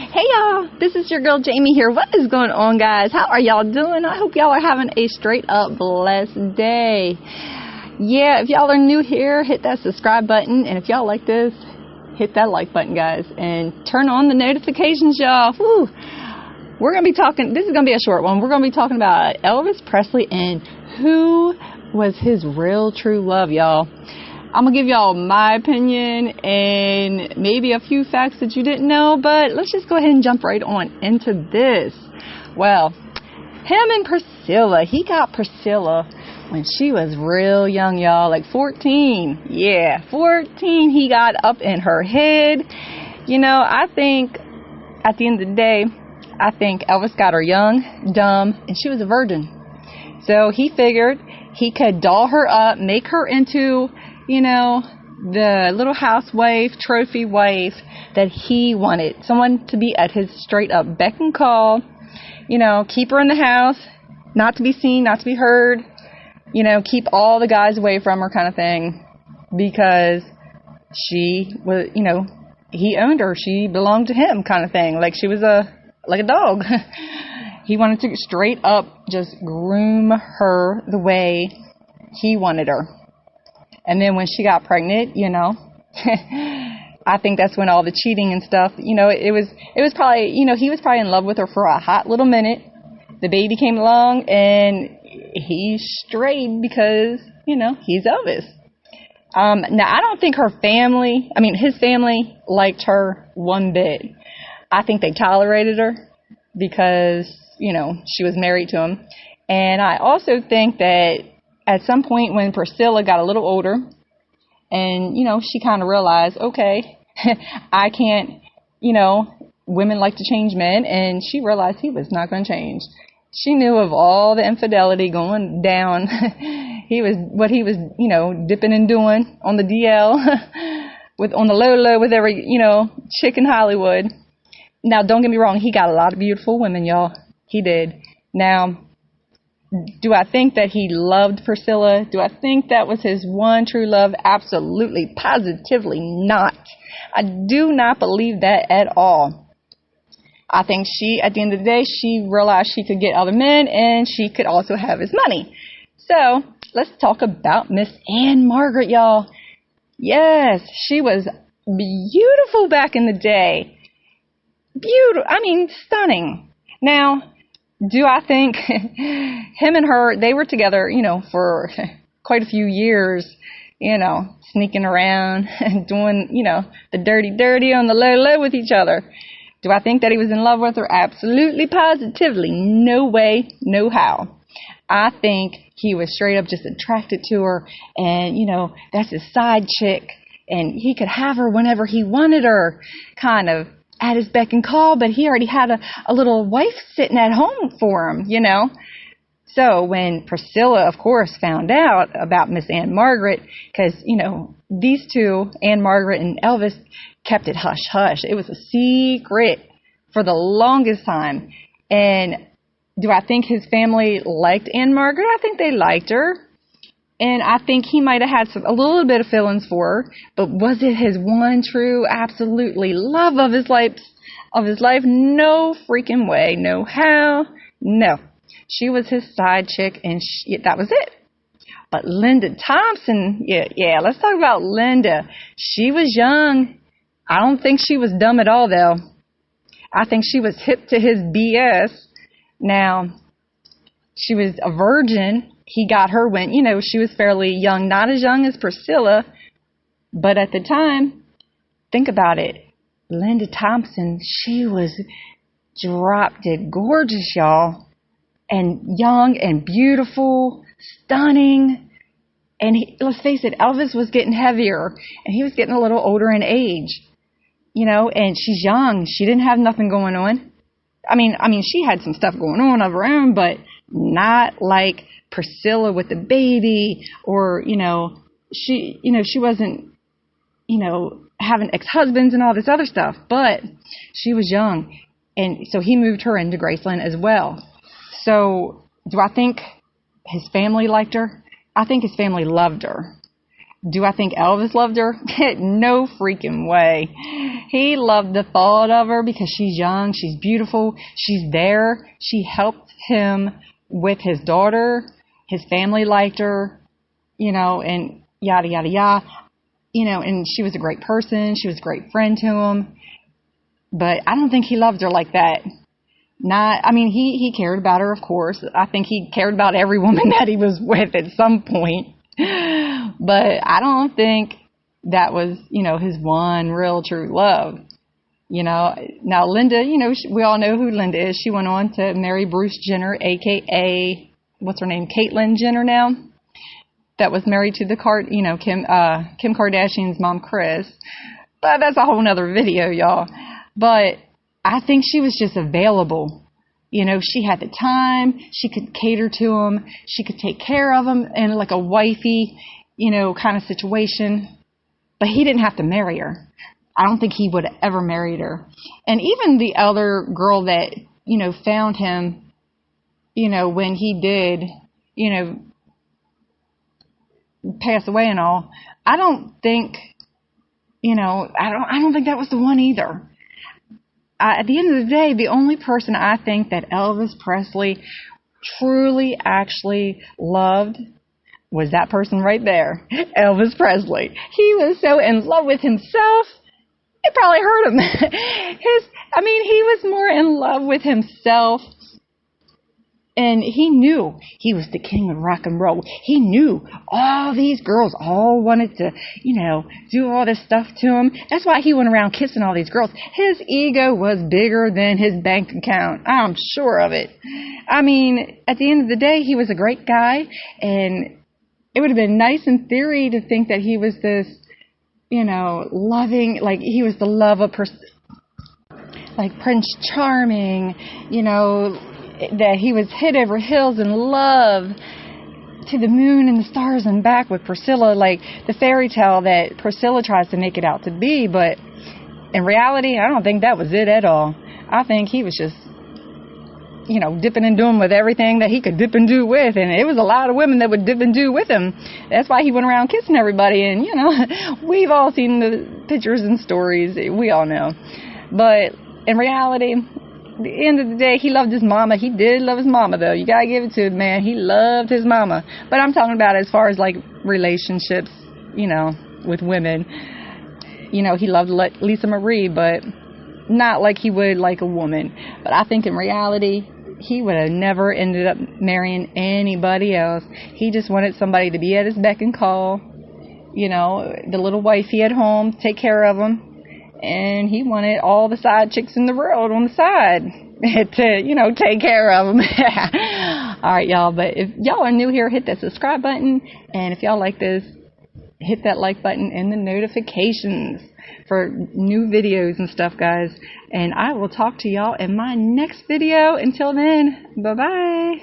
Hey y'all, this is your girl Jamie here. What is going on, guys? How are y'all doing? I hope y'all are having a straight up blessed day. Yeah, if y'all are new here, hit that subscribe button, and if y'all like this, hit that like button, guys, and turn on the notifications, y'all. Woo. We're going to be talking, this is going to be a short one. We're going to be talking about Elvis Presley and who was his real true love, y'all. I'm going to give y'all my opinion and maybe a few facts that you didn't know, but let's just go ahead and jump right on into this. Well, him and Priscilla, he got Priscilla when she was real young, y'all, like 14. Yeah, 14, he got up in her head. You know, I think at the end of the day, I think Elvis got her young, dumb, and she was a virgin. So he figured he could doll her up, make her into, you know, the little housewife, trophy wife that he wanted. Someone to be at his straight up beck and call, you know, keep her in the house, not to be seen, not to be heard, you know, keep all the guys away from her kind of thing, because she was, you know, he owned her, she belonged to him kind of thing, like she was like a dog. He wanted to straight up just groom her the way he wanted her. And then when she got pregnant, you know, I think that's when all the cheating and stuff, you know, it was probably, you know, he was probably in love with her for a hot little minute. The baby came along and he strayed because, you know, he's Elvis. Now, I don't think his family liked her one bit. I think they tolerated her because, you know, she was married to him. And I also think that at some point when Priscilla got a little older and, you know, she kind of realized, okay, I can't, you know, women like to change men, and she realized he was not going to change. She knew of all the infidelity going down. He was, you know, dipping and doing on the DL, on the low with every, you know, chick in Hollywood. Now, don't get me wrong, he got a lot of beautiful women, y'all. He did. Now, do I think that he loved Priscilla? Do I think that was his one true love? Absolutely, positively not. I do not believe that at all. I think at the end of the day, she realized she could get other men and she could also have his money. So, let's talk about Miss Anne Margaret, y'all. Yes, she was beautiful back in the day. Beautiful. I mean, stunning. Now, do I think him and her, they were together, you know, for quite a few years, you know, sneaking around and doing, you know, the dirty on the low with each other. Do I think that he was in love with her? Absolutely, positively. No way, no how. I think he was straight up just attracted to her and, you know, that's his side chick and he could have her whenever he wanted her, kind of at his beck and call, but he already had a little wife sitting at home for him, you know. So when Priscilla, of course, found out about Miss Anne Margaret, because, you know, these two, Anne Margaret and Elvis, kept it hush-hush. It was a secret for the longest time. And do I think his family liked Anne Margaret? I think they liked her. And I think he might have had a little bit of feelings for her, but was it his one true, absolutely love of his life? No freaking way, no how, no. She was his side chick, and that was it. But Linda Thompson, yeah, let's talk about Linda. She was young. I don't think she was dumb at all, though. I think she was hip to his BS. Now, she was a virgin. He got her when, you know, she was fairly young, not as young as Priscilla, but at the time, think about it. Linda Thompson, she was drop dead gorgeous, y'all, and young and beautiful, stunning. And let's face it, Elvis was getting heavier, and he was getting a little older in age, you know, and she's young. She didn't have nothing going on. I mean, she had some stuff going on of her own, but not like Priscilla with the baby, or, you know, she wasn't, you know, having ex-husbands and all this other stuff, but she was young. And so he moved her into Graceland as well. So do I think his family liked her? I think his family loved her. Do I think Elvis loved her? No freaking way. He loved the thought of her because she's young, she's beautiful, she's there. She helped him with his daughter. His family liked her, and yada, yada, yada. And she was a great person. She was a great friend to him. But I don't think he loved her like that. He cared about her, of course. I think he cared about every woman that he was with at some point. But I don't think that was, his one real true love. Now Linda, we all know who Linda is. She went on to marry Bruce Jenner, a.k.a. what's her name? Caitlyn Jenner now. That was married to the Kim Kardashian's mom, Kris. But that's a whole nother video, y'all. But I think she was just available. She had the time. She could cater to him. She could take care of him in like a wifey, kind of situation. But he didn't have to marry her. I don't think he would have ever married her. And even the other girl that, found him, when he did, pass away and all, I don't think, I don't think that was the one either. At the end of the day, the only person I think that Elvis Presley truly actually loved was that person right there, Elvis Presley. He was so in love with himself, it probably hurt him. He was more in love with himself. And he knew he was the king of rock and roll. He knew all these girls all wanted to, do all this stuff to him. That's why he went around kissing all these girls. His ego was bigger than his bank account. I'm sure of it. At the end of the day, he was a great guy. And it would have been nice in theory to think that he was this, loving, like he was the love of like Prince Charming, that he was head over heels in love to the moon and the stars and back with Priscilla, like the fairy tale that Priscilla tries to make it out to be. But in reality, I don't think that was it at all. I think he was just, dipping and doing with everything that he could dip and do with. And it was a lot of women that would dip and do with him. That's why he went around kissing everybody. And, we've all seen the pictures and stories. We all know. But in reality, at the end of the day, he loved his mama. He did love his mama, though. You gotta give it to him, man. He loved his mama. But I'm talking about as far as, like, relationships, with women. He loved Lisa Marie, but not like he would like a woman. But I think in reality, he would have never ended up marrying anybody else. He just wanted somebody to be at his beck and call. The little wifey at home, take care of him. And he wanted all the side chicks in the world on the side to, take care of them. All right, y'all. But if y'all are new here, hit that subscribe button. And if y'all like this, hit that like button and the notifications for new videos and stuff, guys. And I will talk to y'all in my next video. Until then, bye-bye.